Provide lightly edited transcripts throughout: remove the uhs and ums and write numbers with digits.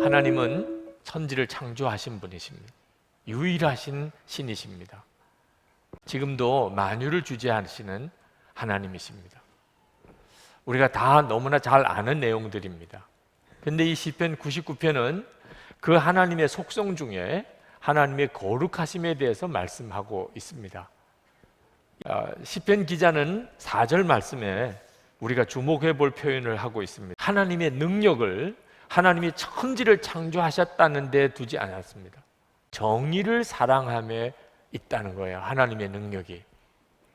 하나님은 천지를 창조하신 분이십니다. 유일하신 신이십니다. 지금도 만유를 주재하시는 하나님이십니다. 우리가 다 너무나 잘 아는 내용들입니다. 근데 이 시편 99편은 그 하나님의 속성 중에 하나님의 거룩하심에 대해서 말씀하고 있습니다. 시편 기자는 4절 말씀에 우리가 주목해 볼 표현을 하고 있습니다. 하나님의 능력을 하나님이 천지를 창조하셨다는 데 두지 않았습니다. 정의를 사랑함에 있다는 거예요. 하나님의 능력이.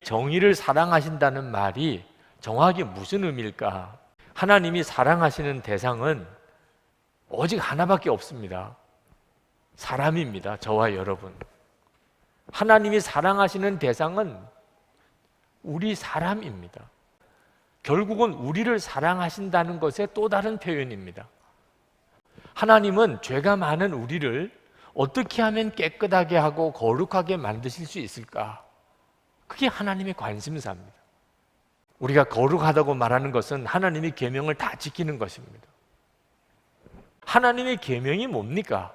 정의를 사랑하신다는 말이 정확히 무슨 의미일까? 하나님이 사랑하시는 대상은 오직 하나밖에 없습니다. 사람입니다. 저와 여러분. 하나님이 사랑하시는 대상은 우리 사람입니다. 결국은 우리를 사랑하신다는 것의 또 다른 표현입니다. 하나님은 죄가 많은 우리를 어떻게 하면 깨끗하게 하고 거룩하게 만드실 수 있을까? 그게 하나님의 관심사입니다. 우리가 거룩하다고 말하는 것은 하나님의 계명을 다 지키는 것입니다. 하나님의 계명이 뭡니까?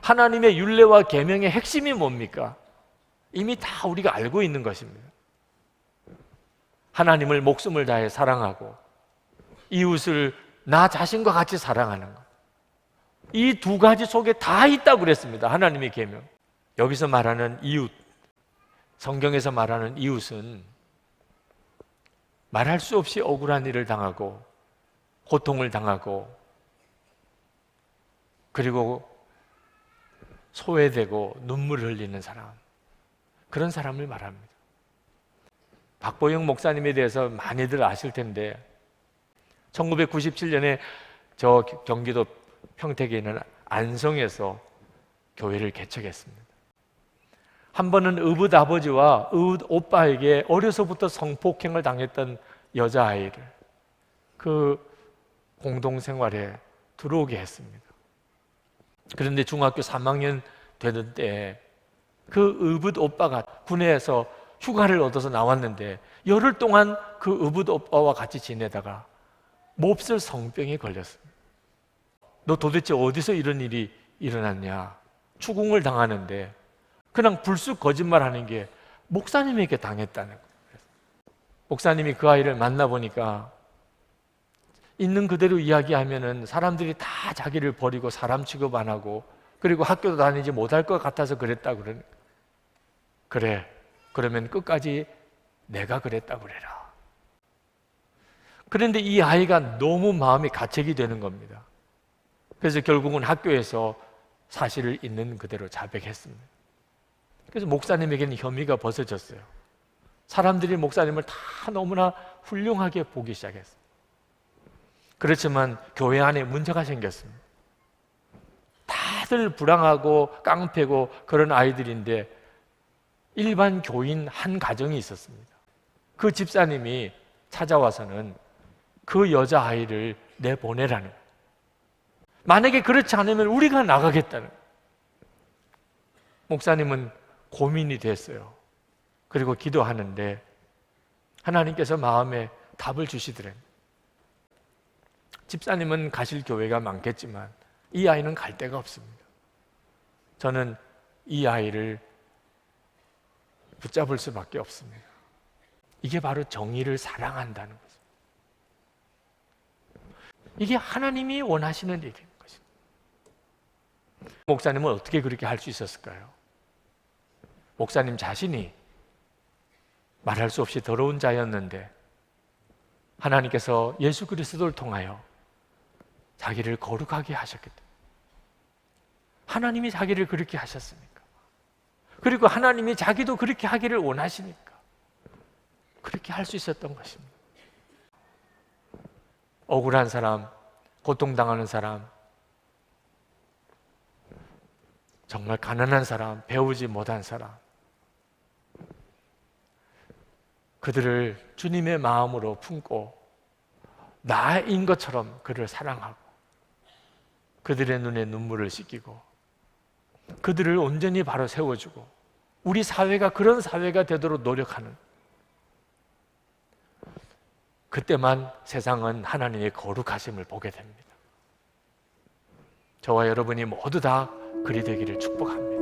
하나님의 율례와 계명의 핵심이 뭡니까? 이미 다 우리가 알고 있는 것입니다. 하나님을 목숨을 다해 사랑하고 이웃을 나 자신과 같이 사랑하는 것. 이 두 가지 속에 다 있다고 그랬습니다. 하나님의 계명. 여기서 말하는 이웃, 성경에서 말하는 이웃은 말할 수 없이 억울한 일을 당하고 고통을 당하고 그리고 소외되고 눈물 흘리는 사람, 그런 사람을 말합니다. 박보영 목사님에 대해서 많이들 아실 텐데 1997년에 저 경기도 평택에 있는 안성에서 교회를 개척했습니다. 한 번은 의붓 아버지와 의붓 오빠에게 어려서부터 성폭행을 당했던 여자아이를 그 공동생활에 들어오게 했습니다. 그런데 중학교 3학년 되는 때 그 의붓 오빠가 군에서 휴가를 얻어서 나왔는데 열흘 동안 그 의붓 오빠와 같이 지내다가 몹쓸 성병에 걸렸습니다. 너 도대체 어디서 이런 일이 일어났냐? 추궁을 당하는데 그냥 불쑥 거짓말하는 게 목사님에게 당했다는 거예요. 목사님이 그 아이를 만나보니까 있는 그대로 이야기하면은 사람들이 다 자기를 버리고 사람 취급 안 하고 그리고 학교도 다니지 못할 것 같아서 그랬다 그러는 거예요. 그래, 그러면 끝까지 내가 그랬다 그래라. 그런데 이 아이가 너무 마음이 가책이 되는 겁니다. 그래서 결국은 학교에서 사실을 있는 그대로 자백했습니다. 그래서 목사님에게는 혐의가 벗어졌어요. 사람들이 목사님을 다 너무나 훌륭하게 보기 시작했어요. 그렇지만 교회 안에 문제가 생겼습니다. 다들 불황하고 깡패고 그런 아이들인데 일반 교인 한 가정이 있었습니다. 그 집사님이 찾아와서는 그 여자아이를 내보내라는 거예요. 만약에 그렇지 않으면 우리가 나가겠다는 거예요. 목사님은 고민이 됐어요. 그리고 기도하는데 하나님께서 마음에 답을 주시더래요. 집사님은 가실 교회가 많겠지만 이 아이는 갈 데가 없습니다. 저는 이 아이를 붙잡을 수밖에 없습니다. 이게 바로 정의를 사랑한다는 거죠. 이게 하나님이 원하시는 일인 것입니다. 목사님은 어떻게 그렇게 할 수 있었을까요? 목사님 자신이 말할 수 없이 더러운 자였는데 하나님께서 예수 그리스도를 통하여 자기를 거룩하게 하셨기 때문에 하나님이 자기를 그렇게 하셨으니까 그리고 하나님이 자기도 그렇게 하기를 원하시니까 그렇게 할 수 있었던 것입니다. 억울한 사람, 고통당하는 사람, 정말 가난한 사람, 배우지 못한 사람, 그들을 주님의 마음으로 품고 나인 것처럼 그를 사랑하고 그들의 눈에 눈물을 씻기고 그들을 온전히 바로 세워주고 우리 사회가 그런 사회가 되도록 노력하는, 그때만 세상은 하나님의 거룩하심을 보게 됩니다. 저와 여러분이 모두 다 그리 되기를 축복합니다.